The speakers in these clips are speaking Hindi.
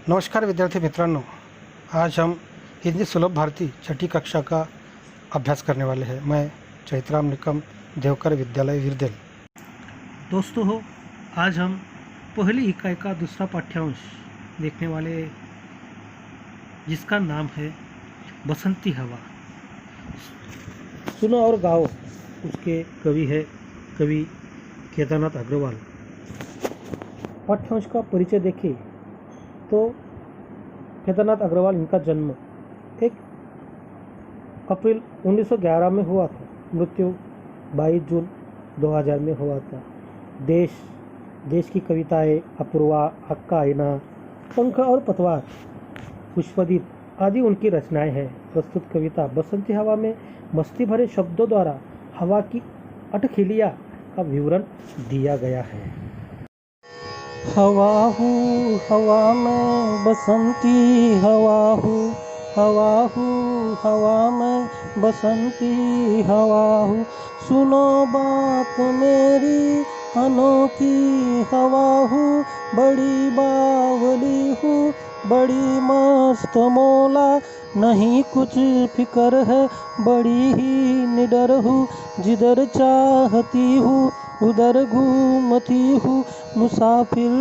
नमस्कार विद्यार्थी मित्रांनो, आज हम हिंदी सुलभ भारती छठी कक्षा का अभ्यास करने वाले हैं। मैं चैत्राम निकम देवकर विद्यालय विरदेल। दोस्तों हो, आज हम पहली इकाई का दूसरा पाठ्यांश देखने वाले हैं, जिसका नाम है बसंती हवा। सुनो और गाओ। उसके कवि है कवि केदारनाथ अग्रवाल। पाठ्यांश का परिचय देखें तो केदारनाथ अग्रवाल, इनका जन्म 1 अप्रैल 1911 में हुआ था। मृत्यु 22 जून 2000 में हुआ था। देश की कविताएं अपूर्वा, अक्का आईना, पंख और पतवार, पुष्पदीप आदि उनकी रचनाएं हैं। प्रस्तुत कविता बसंती हवा में मस्ती भरे शब्दों द्वारा हवा की अटखेलिया का विवरण दिया गया है। हवा हूँ हवा में बसंती हवा हूँ, हवा हूँ हवा में बसंती हवा हूँ। सुनो बात मेरी अनोखी हवा हूँ, बड़ी बावली हूँ, बड़ी मस्त मौला, नहीं कुछ फिक्र है, बड़ी ही निडर हूँ। जिधर चाहती हूँ उधर घूमती हूँ, मुसाफिर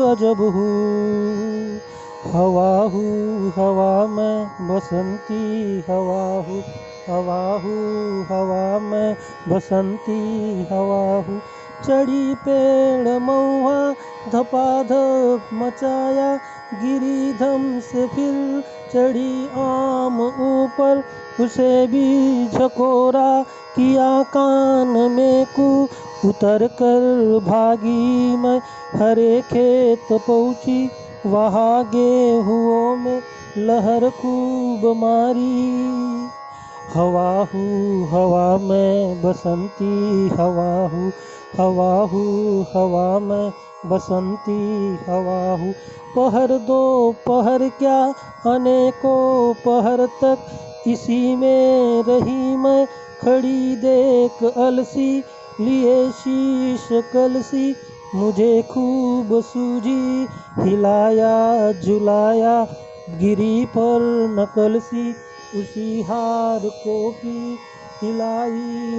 अजब हूँ। हवा हूँ हवा में बसंती हवा हूँ, हवा हूँ हवा में बसंती हवा हूँ। चढ़ी पेड़ महुआ धपाधप मचाया, गिरी धम से फिर चढ़ी आम ऊपर, उसे भी झकोरा किया कान में कू। उतर कर भागी मैं हरे खेत पहुँची, वहाँ गेहुओं में लहर खूब मारी। हवा हूँ हवा में बसंती हवा हूँ, हवा हूँ हवा में बसंती हवा हूँ। पहर दो पहर क्या अनेकों पहर तक इसी में रही मैं खड़ी, देख अलसी लिए शीश कलसी, मुझे खूब सूझी हिलाया झुलाया, गिरी पर नकलसी उसी हार को भी हिलाई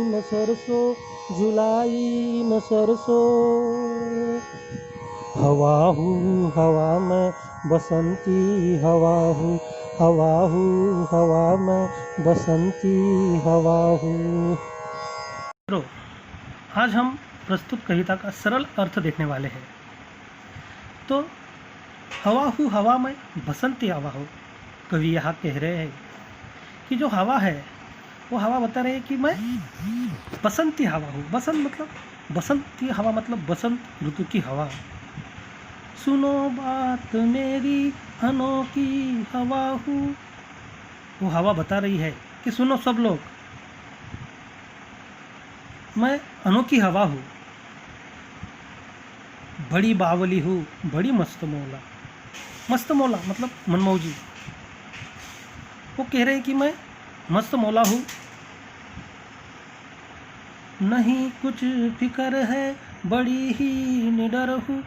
न सरसों, झुलाई न सरसों। हवा हूँ हवा में बसंती हवा हूँ, हवा हूँ हवा में बसंती हवा हूँ। आज हम प्रस्तुत कविता का सरल अर्थ देखने वाले हैं। तो हवा हूँ हवा में बसंती हवा हो, कवि यहाँ कह रहे हैं कि जो हवा है वो हवा बता रहे हैं कि मैं बसंती हवा हूँ। बसंती हवा मतलब बसंत ऋतु की हवा। सुनो बात मेरी अनोखी हवा हूँ, वो हवा बता रही है कि सुनो सब लोग, मैं अनोखी हवा हूँ, बड़ी बावली हूँ, बड़ी मस्त मौला। मस्त मौला मतलब मनमौजी। वो कह रहे हैं कि मैं मस्त मौला हूँ, नहीं कुछ फिक्र है, बड़ी ही निडर हूँ।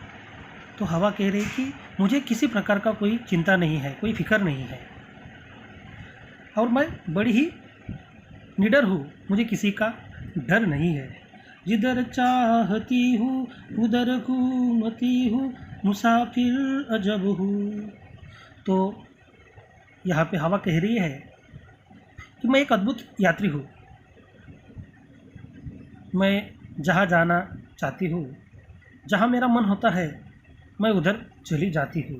तो हवा कह रही कि मुझे किसी प्रकार का कोई चिंता नहीं है, कोई फिक्र नहीं है, और मैं बड़ी ही निडर हूँ, मुझे किसी का डर नहीं है। जिधर चाहती हूँ उधर घूमती हूँ, मुसाफिर अजब हूँ। तो यहाँ पे हवा कह रही है कि मैं एक अद्भुत यात्री हूँ, मैं जहाँ जाना चाहती हूँ, जहाँ मेरा मन होता है, मैं उधर चली जाती हूँ।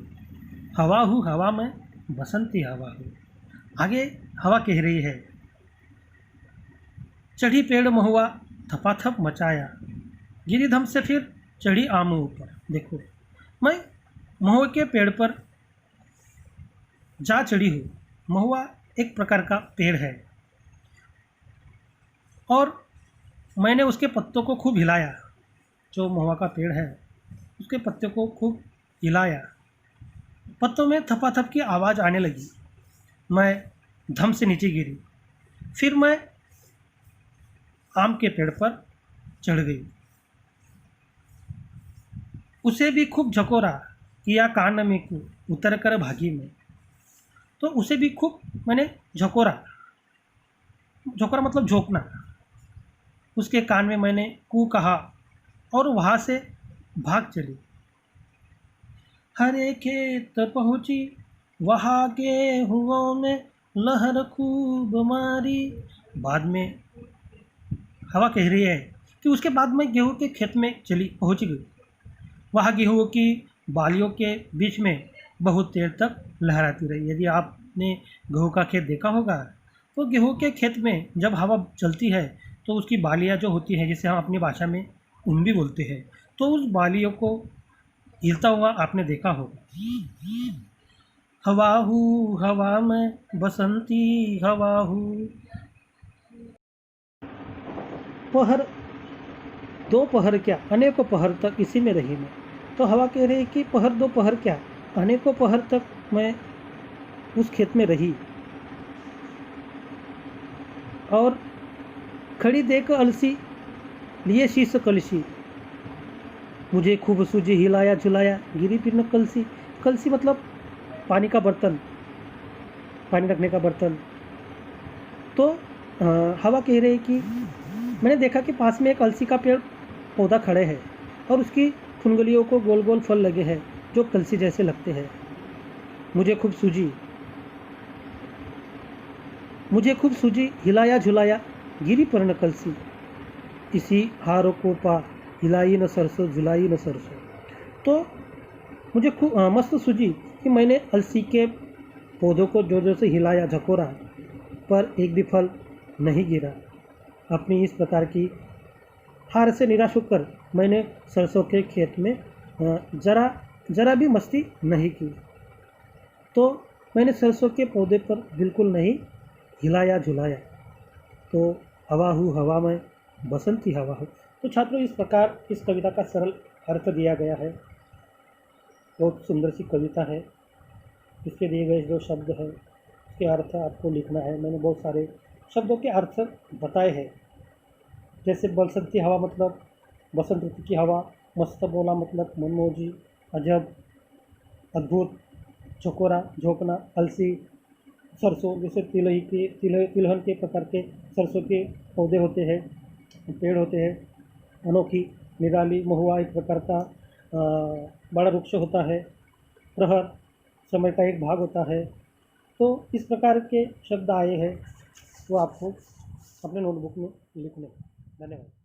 हवा हूँ हवा में बसंती हवा हूँ। आगे हवा कह रही है, चढ़ी पेड़ महुआ थपाथप मचाया, गिरिधम से फिर चढ़ी आम ऊपर। देखो, मैं महुआ के पेड़ पर जा चढ़ी हूँ। महुआ एक प्रकार का पेड़ है और मैंने उसके पत्तों को खूब हिलाया। जो महुआ का पेड़ है उसके पत्तों को खूब हिलाया, पत्तों में थपाथप की आवाज़ आने लगी। मैं धम से नीचे गिरी, फिर मैं आम के पेड़ पर चढ़ गई, उसे भी खूब झकोरा किया कान में को उतर कर भागी में। तो उसे भी खूब मैंने झकोरा, झकोरा मतलब झोंकना, उसके कान में मैंने कू कहा और वहाँ से भाग चली। हरे खेत पहुँची वहाँ गेहुओं में लहर खूब मारी। बाद में हवा कह रही है कि उसके बाद मैं गेहूं के खेत में चली पहुँच गई। वहाँ गेहूं की बालियों के बीच में बहुत देर तक लहराती रही। यदि आपने गेहूं का खेत देखा होगा तो गेहूं के खेत में जब हवा चलती है तो उसकी बालियाँ जो होती हैं, जिसे हम अपनी भाषा में ऊन भी बोलते हैं, तो उस बालियों को हिलता हुआ आपने देखा होगा। हवा हूँ हवा में बसंती हवा हूँ। पहर दो पहर क्या अनेकों पहर तक इसी में रही मैं। तो हवा कह रही कि पहर दो पहर क्या अनेकों पहर तक मैं उस खेत में रही। और खड़ी देख अलसी लिए शीश कलसी, मुझे खूब सूझी हिलाया झुलाया गिरी फिर न कलसी। कलसी मतलब पानी का बर्तन, पानी रखने का बर्तन। तो हवा कह रही कि मैंने देखा कि पास में एक अलसी का पेड़ पौधा खड़े है और उसकी फुनगलियों को गोल गोल फल लगे हैं जो कलसी जैसे लगते हैं। मुझे खूब सूझी हिलाया झुलाया गिरी पर न कलसी, इसी हारों को पा हिलाई न सरसों झुलाई न सरसों। तो मुझे खूब मस्त सूझी कि मैंने अलसी के पौधों को जोर जोर से हिलाया झकोरा, पर एक भी फल नहीं गिरा। अपनी इस प्रकार की हार से निराश होकर मैंने सरसों के खेत में जरा भी मस्ती नहीं की। तो मैंने सरसों के पौधे पर बिल्कुल नहीं हिलाया झुलाया। तो हवा हूँ हवा में बसंती हवा हूँ। तो छात्रों, इस प्रकार इस कविता का सरल अर्थ दिया गया है। बहुत सुंदर सी कविता है। इसके दिए गए जो शब्द है उसके अर्थ आपको लिखना है। मैंने बहुत सारे शब्दों के अर्थ बताए हैं, जैसे बसंती हवा मतलब बसंत ऋतु की हवा, मस्त बोला मतलब मनमोजी, अजब, अद्भुत, झकोरा झोंकना, अलसी, सरसों जैसे तिलहन के प्रकार के सरसों के पौधे होते हैं, पेड़ होते हैं, अनोखी, निराली, महुआ एक प्रकार का बड़ा वृक्ष होता है, प्रहर समय का एक भाग होता है। तो इस प्रकार के शब्द आए हैं, वो आपको अपने नोटबुक में लिखने हैं। धन्यवाद।